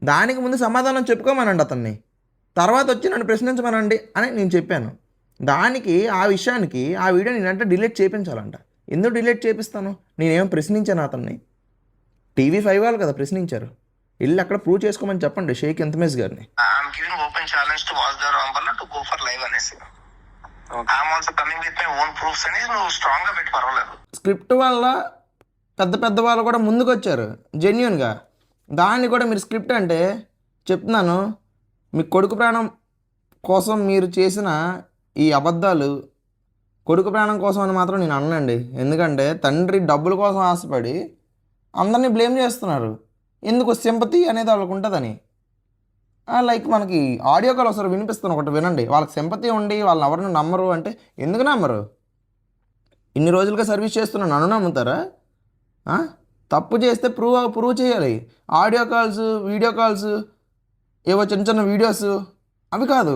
దానికి ముందు సమాధానం చెప్పుకోమనండి అతన్ని. తర్వాత వచ్చి నన్ను ప్రశ్నించమనండి అని నేను చెప్పాను. దానికి ఆ విషయానికి ఆ వీడియో నేనంటే డిలీట్ చేయించాలంట. ఎందుకు డిలీట్ చేపిస్తాను? నేనేం ప్రశ్నించాను అతన్ని? TV5 వాళ్ళు కదా ప్రశ్నించారు. వెళ్ళి అక్కడ ప్రూవ్ చేసుకోమని చెప్పండి షేక్ ఇంతమేజ్ గారిని. Open challenge to watch the rumble to go for live అనేసి. I'm also coming with my own proofs అని నువ్వు స్ట్రాంగ్ గా పెట్టి పర్వాలేదు. స్క్రిప్ట్ వల్ల పెద్ద పెద్ద వాళ్ళు కూడా ముందుకు వచ్చారు జెన్యున్గా. దాన్ని కూడా మీరు స్క్రిప్ట్ అంటే చెప్తున్నాను, మీ కొడుకు ప్రాణం కోసం మీరు చేసిన ఈ అబద్ధాలు కొడుకు ప్రాణం కోసం అని మాత్రం నేను అనండి. ఎందుకంటే తండ్రి డబ్బుల కోసం ఆశపడి అందరినీ బ్లేమ్ చేస్తున్నారు. ఎందుకు? సింపతి అనేది వాళ్ళకు ఉంటుందని. లైక్ మనకి ఆడియో కాల్ ఒకసారి వినిపిస్తాను, ఒకటి వినండి. వాళ్ళకి సింపతి ఉండి వాళ్ళని ఎవరిని నమ్మరు అంటే ఎందుకు నమ్మరు? ఇన్ని రోజులుగా సర్వీస్ చేస్తున్నా నన్ను నమ్ముతారా? తప్పు చేస్తే ప్రూవ్ చేయాలి. ఆడియో కాల్స్, వీడియో కాల్స్, ఏవో చిన్న చిన్న వీడియోస్ అవి కాదు,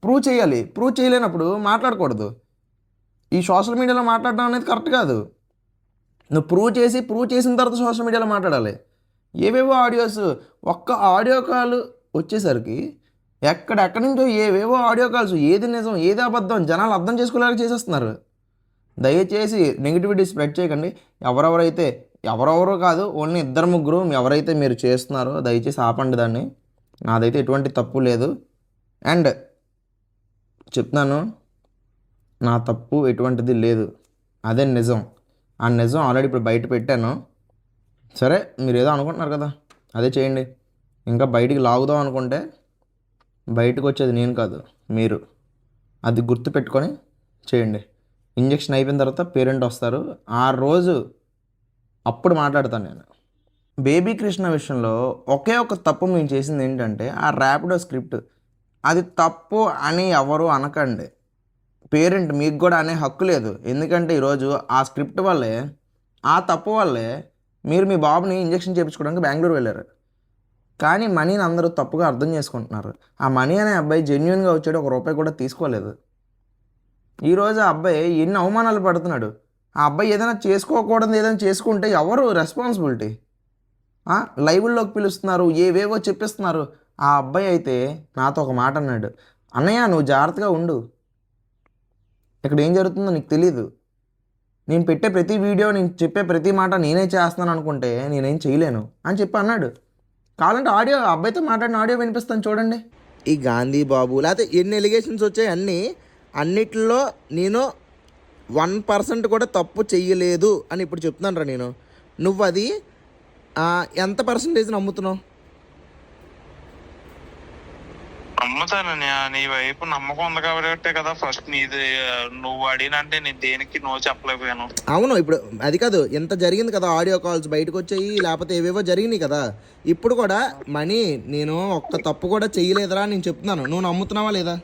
ప్రూవ్ చేయాలి. ప్రూవ్ చేయలేనప్పుడు మాట్లాడకూడదు. ఈ సోషల్ మీడియాలో మాట్లాడడం అనేది కరెక్ట్ కాదు. నువ్వు ప్రూవ్ చేసిన తర్వాత సోషల్ మీడియాలో మాట్లాడాలి. ఏవేవో ఆడియోస్, ఒక్క ఆడియో కాల్ వచ్చేసరికి ఎక్కడెక్కడి నుంచో ఏవేవో ఆడియో కాల్స్, ఏది నిజం ఏది అబద్ధం జనాలు అర్థం చేసుకోలేక చేసేస్తున్నారు. దయచేసి నెగిటివిటీ స్ప్రెడ్ చేయకండి. ఎవరెవరో కాదు, ఓన్లీ 2-3 ఎవరైతే మీరు చేస్తున్నారో దయచేసి ఆపండి దాన్ని. నాదైతే ఎటువంటి తప్పు లేదు. అండ్ చెప్తున్నాను, నా తప్పు ఎటువంటిది లేదు. అదే నిజం. ఆ నిజం ఆల్రెడీ ఇప్పుడు బయట పెట్టాను. సరే, మీరు ఏదో అనుకుంటున్నారు కదా, అదే చేయండి. ఇంకా బయటికి లాగుదాం అనుకుంటే బయటకు వచ్చేది నేను కాదు, మీరు. అది గుర్తుపెట్టుకొని చేయండి. ఇంజెక్షన్ అయిపోయిన తర్వాత పేరెంట్ వస్తారు, ఆ రోజు అప్పుడు మాట్లాడతాను నేను. బేబీ కృష్ణ విషయంలో ఒకే ఒక తప్పు మేము చేసింది ఏంటంటే ఆ ర్యాపిడో స్క్రిప్ట్. అది తప్పు అని ఎవరు అనకండి. పేరెంట్ మీకు కూడా అనే హక్కు లేదు. ఎందుకంటే ఈరోజు ఆ స్క్రిప్ట్ వల్లే, ఆ తప్పు వల్లే మీరు మీ బాబుని ఇంజెక్షన్ చేయించుకోవడానికి బెంగళూరు వెళ్ళారు. కానీ మనీని అందరూ తప్పుగా అర్థం చేసుకుంటున్నారు. ఆ మనీ అనే అబ్బాయి జెన్యున్గా వచ్చాడు, ₹1 కూడా తీసుకోలేదు. ఈరోజు ఆ అబ్బాయి ఎన్ని అవమానాలు పడుతున్నాడు. ఆ అబ్బాయి ఏదైనా చేసుకోకూడదు ఏదైనా చేసుకుంటే ఎవరు రెస్పాన్సిబిలిటీ? లైవ్ల్లోకి పిలుస్తున్నారు, ఏవేవో చెప్పిస్తున్నారు. ఆ అబ్బాయి అయితే నాతో ఒక మాట అన్నాడు, అన్నయ్య నువ్వు జాగ్రత్తగా ఉండు, ఇక్కడ ఏం జరుగుతుందో నీకు తెలీదు. నేను పెట్టే ప్రతి వీడియో, నేను చెప్పే ప్రతి మాట నేనే చేస్తున్నాను అనుకుంటే నేనేం చేయలేను అని చెప్పి అన్నాడు. కావాలంటే ఆడియో, అబ్బాయితో మాట్లాడిన ఆడియో వినిపిస్తాను చూడండి. ఈ గాంధీ బాబు లేకపోతే ఎన్ని ఎలిగేషన్స్ వచ్చాయి అన్నిటిలో నేను 1% కూడా తప్పు చెయ్యలేదు అని ఇప్పుడు చెప్తున్నాను రా నేను. నువ్వు అది ఎంత పర్సంటేజ్ నమ్ముతున్నావు? నమ్ముతానని నీ వైపు నమ్మకం ఉంది కాబట్టే కదా ఫస్ట్ నీది నువ్వు అడిగినంటే నేను దేనికి నో చెప్పలేకపోయాను. అవును, ఇప్పుడు అది కాదు, ఎంత జరిగింది కదా, ఆడియో కాల్స్ బయటకు వచ్చాయి, లేకపోతే ఏవేవో జరిగినాయి కదా. ఇప్పుడు కూడా మనీ నేను ఒక్క తప్పు కూడా చెయ్యలేదురా నేను చెప్తున్నాను. నువ్వు నమ్ముతున్నావా లేదా?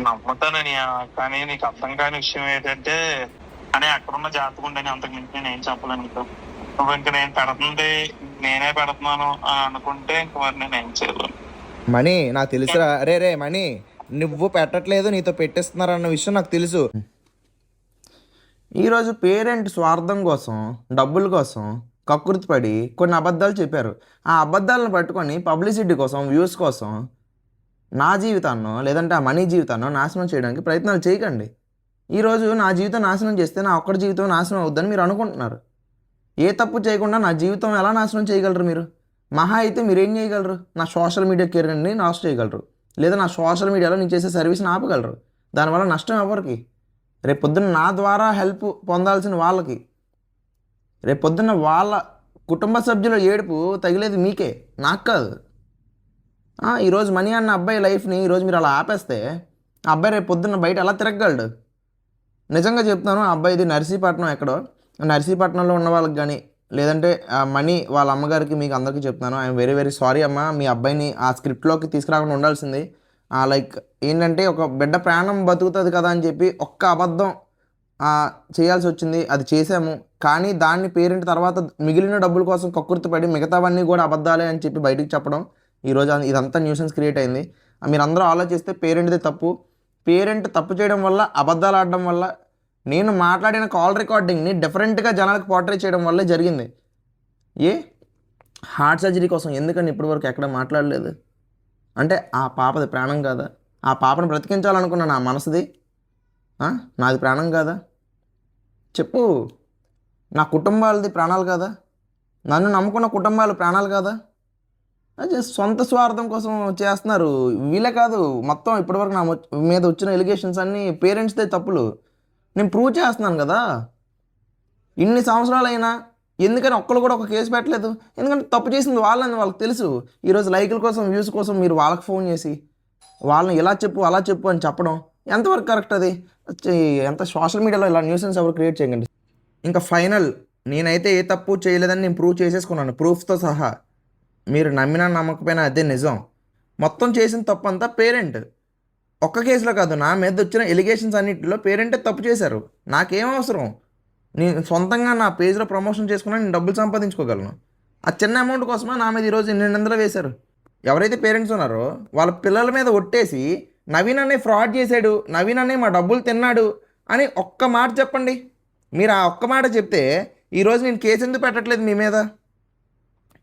నమ్ముతానని, కానీ నీకు అర్థం కాని విషయం ఏంటంటే అని అక్కడున్న జాతకు ఉండని అంతకు మించి నేను ఏం చెప్పలేను నీకు. నువ్వు ఇంక నేను పెడుతుంది నేనే పెడుతున్నాను అని అనుకుంటే ఇంక మరి నేను ఏం చేయలేను. మనీ నాకు తెలుసురా. రే మనీ, నువ్వు పెట్టట్లేదు, నీతో పెట్టిస్తున్నారు అన్న విషయం నాకు తెలుసు. ఈరోజు పేరెంట్ స్వార్థం కోసం, డబ్బుల కోసం కక్కుర్తి పడి కొన్ని అబద్ధాలు చెప్పారు. ఆ అబద్ధాలను పట్టుకొని పబ్లిసిటీ కోసం, వ్యూస్ కోసం నా జీవితాన్నో లేదంటే ఆ మనీ జీవితాన్నో నాశనం చేయడానికి ప్రయత్నాలు చేయకండి. ఈరోజు నా జీవితం నాశనం చేస్తే నా ఒక్కడి జీవితం నాశనం అవుద్దని మీరు అనుకుంటున్నారు. ఏ తప్పు చేయకుండా నా జీవితం ఎలా నాశనం చేయగలరు మీరు? మహా అయితే మీరు ఏం చేయగలరు? నా సోషల్ మీడియా కెరీర్ని నాశనం చేయగలరు, లేదా నా సోషల్ మీడియాలో నేను చేసే సర్వీస్ని ఆపగలరు. దానివల్ల నష్టం ఎవరికి? రేపొద్దున నా ద్వారా హెల్ప్ పొందాల్సిన వాళ్ళకి, రేపొద్దున వాళ్ళ కుటుంబ సభ్యుల ఏడుపు తగిలేది మీకే, నాకు కాదు. ఈరోజు మనీ అన్న అబ్బాయి లైఫ్ని ఈరోజు మీరు అలా ఆపేస్తే ఆ అబ్బాయి రేపు పొద్దున్న బయట ఎలా తిరగలడు? నిజంగా చెప్తున్నాను, ఆ అబ్బాయిది నర్సీపట్నం ఎక్కడో. నర్సీపట్నంలో ఉన్న వాళ్ళకి కానీ, లేదంటే మనీ వాళ్ళ అమ్మగారికి, మీకు అందరికీ చెప్తున్నాను, ఐఎమ్ వెరీ వెరీ సారీ అమ్మ. మీ అబ్బాయిని ఆ స్క్రిప్ట్లోకి తీసుకురాకుండా ఉండాల్సింది. లైక్ ఏంటంటే ఒక బిడ్డ ప్రాణం బతుకుతుంది కదా అని చెప్పి ఒక్క అబద్ధం చేయాల్సి వచ్చింది. అది చేసాము, కానీ దాన్ని పేరెంట్ తర్వాత మిగిలిన డబ్బుల కోసం కక్కుర్తిపడి మిగతావన్నీ కూడా అబద్ధాలే అని చెప్పి బయటికి చెప్పడం, ఈరోజు ఇదంతా న్యూసెన్స్ క్రియేట్ అయింది. మీరందరూ ఆలోచిస్తే పేరెంట్ది తప్పు. పేరెంట్ తప్పు చేయడం వల్ల, అబద్ధాలు ఆడడం వల్ల, నేను మాట్లాడిన కాల్ రికార్డింగ్ని డిఫరెంట్గా జనాలకు పోర్ట్రే చేయడం వల్లే జరిగింది. హార్ట్ సర్జరీ కోసం ఎందుకని ఇప్పటివరకు ఎక్కడ మాట్లాడలేదు? అంటే ఆ పాపది ప్రాణం కాదా? ఆ పాపను బ్రతికించాలనుకున్న నా మనసుది నాది ప్రాణం కాదా? చెప్పు. నా కుటుంబాలది ప్రాణాలు కాదా? నన్ను నమ్ముకున్న కుటుంబాలు ప్రాణాలు కాదా? అది సొంత స్వార్థం కోసం చేస్తున్నారు. వీళ్ళే కాదు, మొత్తం ఇప్పటివరకు నా మీద వచ్చిన ఎలిగేషన్స్ అన్నీ పేరెంట్స్దే తప్పులు. నేను ప్రూవ్ చేస్తున్నాను కదా. ఇన్ని సంవత్సరాలైనా ఎందుకని ఒక్కరు కూడా ఒక కేసు పెట్టలేదు? ఎందుకంటే తప్పు చేసింది వాళ్ళని వాళ్ళకి తెలుసు. ఈరోజు లైకుల కోసం, వ్యూస్ కోసం మీరు వాళ్ళకి ఫోన్ చేసి వాళ్ళని ఇలా చెప్పు అలా చెప్పు అని చెప్పడం ఎంతవరకు కరెక్ట్? అది ఎంత సోషల్ మీడియాలో ఇలా న్యూసెన్స్ ఎవరు క్రియేట్ చేయకండి. ఇంకా ఫైనల్, నేనైతే ఏ తప్పు చేయలేదని నేను ప్రూవ్ చేసేసుకున్నాను, ప్రూఫ్తో సహా. మీరు నమ్మినా నమ్మకపోయినా అదే నిజం. మొత్తం చేసిన తప్పు అంతా పేరెంట్. ఒక్క కేసులో కాదు, నా మీద వచ్చిన ఎలిగేషన్స్ అన్నింటిలో పేరెంటే తప్పు చేశారు. నాకేం అవసరం? నేను సొంతంగా నా పేజ్లో ప్రమోషన్ చేసుకున్నా నేను డబ్బులు సంపాదించుకోగలను. ఆ చిన్న అమౌంట్ కోసమే నా మీద ఈరోజు ఎన్ని నిందలు వేశారు. ఎవరైతే పేరెంట్స్ ఉన్నారో వాళ్ళ పిల్లల మీద ఒట్టేసి నవీన్ అనే ఫ్రాడ్ చేశాడు, నవీన్ అనే మా డబ్బులు తిన్నాడు అని ఒక్క మాట చెప్పండి. మీరు ఆ ఒక్క మాట చెప్తే ఈరోజు నేను కేసు ఎందుకు పెట్టట్లేదు మీ మీద?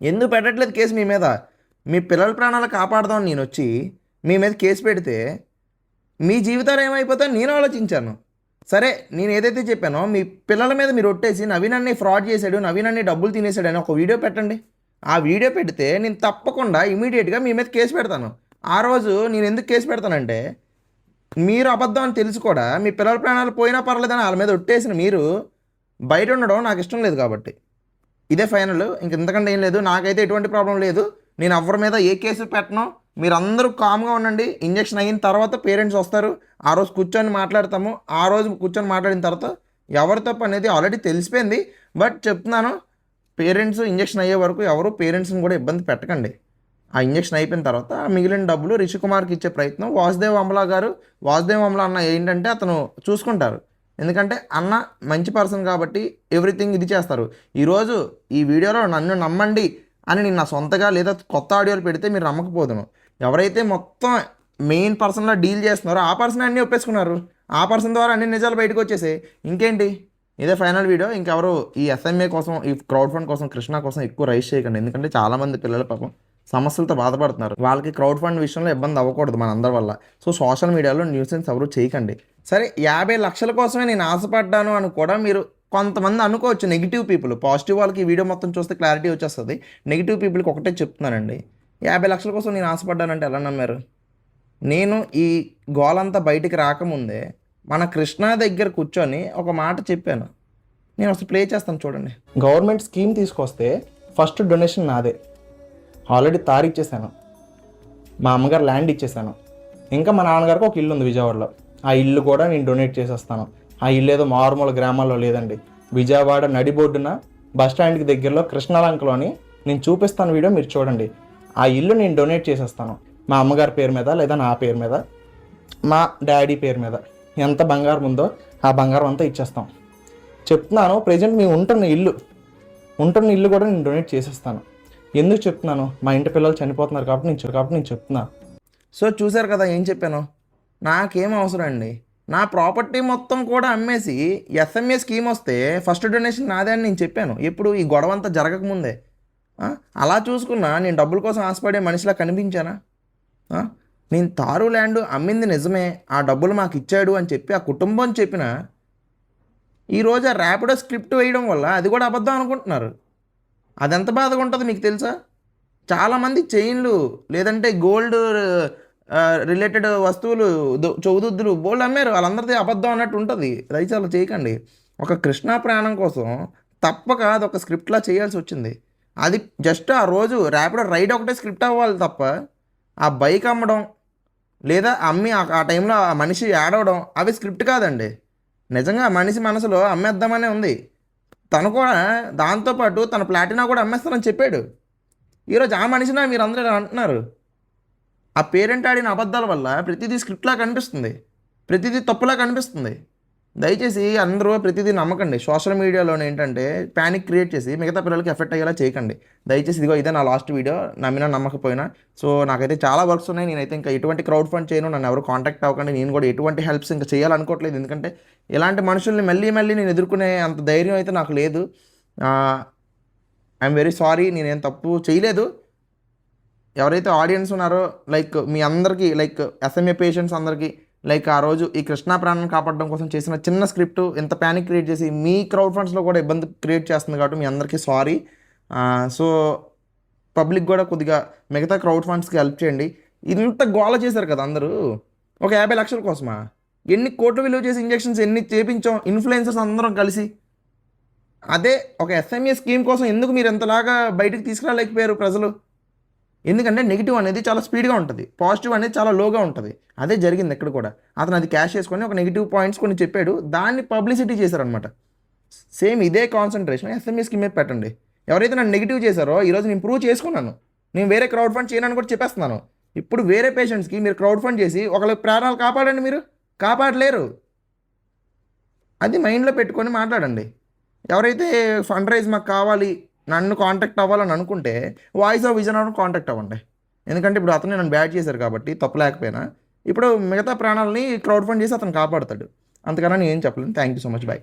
ఎందుకు పెట్టట్లేదు కేసు మీ మీద? మీ పిల్లల ప్రాణాలు కాపాడదామని నేను వచ్చి మీ మీద కేసు పెడితే మీ జీవితాలు ఏమైపోతాయో నేను ఆలోచించాను. సరే, నేను ఏదైతే చెప్పానో మీ పిల్లల మీద మీరు ఒట్టేసి నవీన్ అన్ని ఫ్రాడ్ చేశాడు, నవీన్ అన్ని డబ్బులు తినేశాడు అని ఒక వీడియో పెట్టండి. ఆ వీడియో పెడితే నేను తప్పకుండా ఇమీడియట్గా మీ మీద కేసు పెడతాను. ఆ రోజు నేను ఎందుకు కేసు పెడతానంటే, మీరు అబద్ధం అని తెలిసి కూడా మీ పిల్లల ప్రాణాలు పోయినా పర్లేదని వాళ్ళ మీద ఒట్టేసిన మీరు బయట ఉండడం నాకు ఇష్టం లేదు. కాబట్టి ఇదే ఫైనల్, ఇంక ఇంతకంటే ఏం లేదు. నాకైతే ఎటువంటి ప్రాబ్లం లేదు. నేను ఎవరి మీద ఏ కేసు పెట్టను. మీరు అందరూ కామ్గా ఉండండి. ఇంజక్షన్ అయిన తర్వాత పేరెంట్స్ వస్తారు, ఆ రోజు కూర్చొని మాట్లాడతాము. ఆ రోజు కూర్చొని మాట్లాడిన తర్వాత ఎవరి తప్పు అనేది ఆల్రెడీ తెలిసిపోయింది. బట్ చెప్తున్నాను, పేరెంట్స్ ఇంజక్షన్ అయ్యే వరకు ఎవరు పేరెంట్స్ని కూడా ఇబ్బంది పెట్టకండి. ఆ ఇంజక్షన్ అయిపోయిన తర్వాత మిగిలిన డబ్బులు రిషికుమార్కి ఇచ్చే ప్రయత్నం వాసుదేవ్ అమలా గారు, వాసుదేవ్ అమలా అన్న ఏంటంటే అతను చూసుకుంటారు. ఎందుకంటే అన్న మంచి పర్సన్ కాబట్టి ఎవ్రీథింగ్ ఇది చేస్తారు. ఈరోజు ఈ వీడియోలో నన్ను నమ్మండి అని నేను నా సొంతగా లేదా కొత్త ఆడియోలు పెడితే మీరు నమ్మకపోదును. ఎవరైతే మొత్తం మెయిన్ పర్సన్లో డీల్ చేస్తున్నారో ఆ పర్సన్ అన్నీ ఒప్పేసుకున్నారు. ఆ పర్సన్ ద్వారా అన్ని నిజాలు బయటకు వచ్చేసాయి. ఇంకేంటి, ఇదే ఫైనల్ వీడియో. ఇంకెవరు ఈ ఎస్ఎంఏ కోసం, ఈ క్రౌడ్ ఫండ్ కోసం, కృష్ణ కోసం ఎక్కువ రైస్ చేయకండి. ఎందుకంటే చాలామంది పిల్లలు పాపం సమస్యలతో బాధపడుతున్నారు. వాళ్ళకి క్రౌడ్ ఫండ్ విషయంలో ఇబ్బంది అవ్వకూడదు మనందరి వల్ల. సో సోషల్ మీడియాలో న్యూసెన్స్ ఎవరు చేయకండి. సరే, 50 లక్షల కోసమే నేను ఆశపడ్డాను అని కూడా మీరు కొంతమంది అనుకోవచ్చు, నెగిటివ్ పీపుల్. పాజిటివ్ వాళ్ళకి ఈ వీడియో మొత్తం చూస్తే క్లారిటీ వచ్చేస్తుంది. నెగిటివ్ పీపుల్కి ఒకటే చెప్తున్నానండి, 50 లక్షల కోసం నేను ఆశపడ్డానంటే ఎలా నమ్మారు? నేను ఈ గోలంతా బయటికి రాకముందే మన కృష్ణా దగ్గర కూర్చొని ఒక మాట చెప్పాను. నేను అసలు ప్లే చేస్తాను చూడండి. గవర్నమెంట్ స్కీమ్ తీసుకొస్తే ఫస్ట్ డొనేషన్ నాదే. ఆల్రెడీ తారీఖు మా అమ్మగారు ల్యాండ్ ఇచ్చేసాను. ఇంకా మా నాన్నగారికి ఒక ఇల్లు ఉంది విజయవాడలో. ఆ ఇల్లు కూడా నేను డొనేట్ చేసేస్తాను. ఆ ఇల్లు ఏదో మారుమూల గ్రామాల్లో లేదండి, విజయవాడ నడిబొడ్డున బస్ స్టాండ్కి దగ్గరలో కృష్ణలంకలోని. నేను చూపిస్తాను వీడియో, మీరు చూడండి. ఆ ఇల్లు నేను డొనేట్ చేసేస్తాను. మా అమ్మగారి పేరు మీద లేదా నా పేరు మీద, మా డాడీ పేరు మీద ఎంత బంగారం ఉందో ఆ బంగారం అంతా ఇచ్చేస్తాం. చెప్తున్నాను, ప్రజెంట్ మేము ఉంటున్న ఇల్లు కూడా నేను డొనేట్ చేసేస్తాను. ఎందుకు చెప్తున్నాను? మా ఇంటి పిల్లలు చనిపోతున్నారు కాబట్టి నేను చెప్తున్నా. సో చూశారు కదా ఏం చెప్పాను. నాకేం అవసరం అండి, నా ప్రాపర్టీ మొత్తం కూడా అమ్మేసి ఎస్ఎంఏ స్కీమ్ వస్తే ఫస్ట్ డొనేషన్ నాదే అని నేను చెప్పాను. ఎప్పుడు ఈ గొడవ అంతా జరగకముందే. అలా చూసుకున్నా నేను డబ్బుల కోసం ఆశపడే మనిషిలా కనిపించానా? నేను తారు ల్యాండ్ అమ్మింది నిజమే, ఆ డబ్బులు మాకు ఇచ్చాడు అని చెప్పి ఆ కుటుంబం చెప్పిన ఈరోజు ఆ ర్యాపిడో స్క్రిప్ట్ వేయడం వల్ల అది కూడా అబద్ధం అనుకుంటున్నారు. అది ఎంత బాధగా ఉంటుందో మీకు తెలుసా? చాలామంది చైన్లు లేదంటే గోల్డ్ రిలేటెడ్ వస్తువులు, చౌదుద్దులు బోల్డ్ అమ్మారు. వాళ్ళందరిది అబద్ధం అన్నట్టు ఉంటుంది. దయచేసి అలా చేయకండి. ఒక కృష్ణా ప్రాణం కోసం తప్పక అదొక స్క్రిప్ట్లా చేయాల్సి వచ్చింది. అది జస్ట్ ఆ రోజు ర్యాపిడో రైడ్ ఒకటే స్క్రిప్ట్ అవ్వాలి తప్ప ఆ బైక్ అమ్మడం లేదా అమ్మి ఆ టైంలో ఆ మనిషి ఏడవడం అవి స్క్రిప్ట్ కాదండి. నిజంగా మనిషి మనసులో అమ్మేద్దామనే ఉంది. తను కూడా దాంతోపాటు తన ప్లాటినా కూడా అమ్మేస్తానని చెప్పాడు. ఈరోజు ఆ మనిషినా మీరు అందరూ అంటున్నారు. ఆ పేరెంట్ ఆడిన అబద్ధాల వల్ల ప్రతిదీ స్క్రిప్ట్లా కనిపిస్తుంది, ప్రతిదీ తప్పులా కనిపిస్తుంది. దయచేసి అందరూ ప్రతిదీ నమ్మకండి. సోషల్ మీడియాలో ఏంటంటే ప్యానిక్ క్రియేట్ చేసి మిగతా పిల్లలకి ఎఫెక్ట్ అయ్యేలా చేయకండి. దయచేసి ఇదే నా లాస్ట్ వీడియో. నమ్మినా నమ్మకపోయినా. సో నాకైతే చాలా వర్క్స్ ఉన్నాయి. నేనైతే ఇంకా ఎటువంటి క్రౌడ్ ఫండ్ చేయను. నన్ను ఎవరు కాంటాక్ట్ అవ్వకండి. నేను కూడా ఎటువంటి హెల్ప్స్ ఇంకా చేయాలనుకోవట్లేదు. ఎందుకంటే ఇలాంటి మనుషుల్ని మళ్ళీ నేను ఎదుర్కొనే అంత ధైర్యం అయితే నాకు లేదు. ఐఎమ్ వెరీ సారీ, నేనేం తప్పు చేయలేదు. ఎవరైతే ఆడియన్స్ ఉన్నారో లైక్ మీ అందరికీ, లైక్ ఎస్ఎంఏ పేషెంట్స్ అందరికీ, లైక్ ఆ రోజు ఈ కృష్ణా ప్రాణాన్ని కాపాడడం కోసం చేసిన చిన్న స్క్రిప్ట్ ఇంత ప్యానిక్ క్రియేట్ చేసి మీ క్రౌడ్ ఫండ్స్లో కూడా ఇబ్బంది క్రియేట్ చేస్తుంది కాబట్టి మీ అందరికీ సారీ. సో పబ్లిక్ కూడా కొద్దిగా మిగతా క్రౌడ్ ఫండ్స్కి హెల్ప్ చేయండి. ఇంత గోల చేశారు కదా అందరూ, ఒక 50 లక్షల కోసమా? ఎన్ని కోట్లు విలువ చేసి ఇంజెక్షన్స్ ఎన్ని చేపించాం ఇన్ఫ్లుయెన్సర్స్ అందరం కలిసి. అదే ఒక ఎస్ఎంఏ స్కీమ్ కోసం ఎందుకు మీరు ఎంతలాగా బయటకు తీసుకురాలేకపోయారు ప్రజలు? ఎందుకంటే నెగిటివ్ అనేది చాలా స్పీడ్గా ఉంటుంది, పాజిటివ్ అనేది చాలా లోగా ఉంటుంది. అదే జరిగింది ఇక్కడ కూడా. అతను అది క్యాష్ చేసుకొని ఒక నెగిటివ్ పాయింట్స్ కొన్ని చెప్పాడు, దాన్ని పబ్లిసిటీ చేశారనమాట. సేమ్ ఇదే కాన్సన్ట్రేషన్ ఎస్ఎంఏ స్కీమ్ మీద పెట్టండి. ఎవరైతే నన్ను నెగిటివ్ చేశారో ఈరోజు నేను ప్రూవ్ చేసుకున్నాను, నేను వేరే క్రౌడ్ ఫండ్ చేయనని కూడా చెప్పేస్తున్నాను. ఇప్పుడు వేరే పేషెంట్స్కి మీరు క్రౌడ్ ఫండ్ చేసి ఒకళ్ళ ప్రాణాలు కాపాడండి, మీరు కాపాడలేరు. అది మైండ్లో పెట్టుకొని మాట్లాడండి. ఎవరైతే ఫండ్ రైజ్ మాకు కావాలి, నన్ను కాంటాక్ట్ అవ్వాలని అనుకుంటే వాయిస్ ఆఫ్ విజయనగరం కాంటాక్ట్ అవ్వండి. ఎందుకంటే ఇప్పుడు అతను నన్ను బ్యాడ్ చేశారు కాబట్టి తప్పు లేకపోయినా ఇప్పుడు మిగతా ప్రాణాలని క్రౌడ్ ఫండ్ చేసి అతను కాపాడుతాడు. అంతకన్నా నేను ఏం చెప్పలేను. Thank you so much. Bye.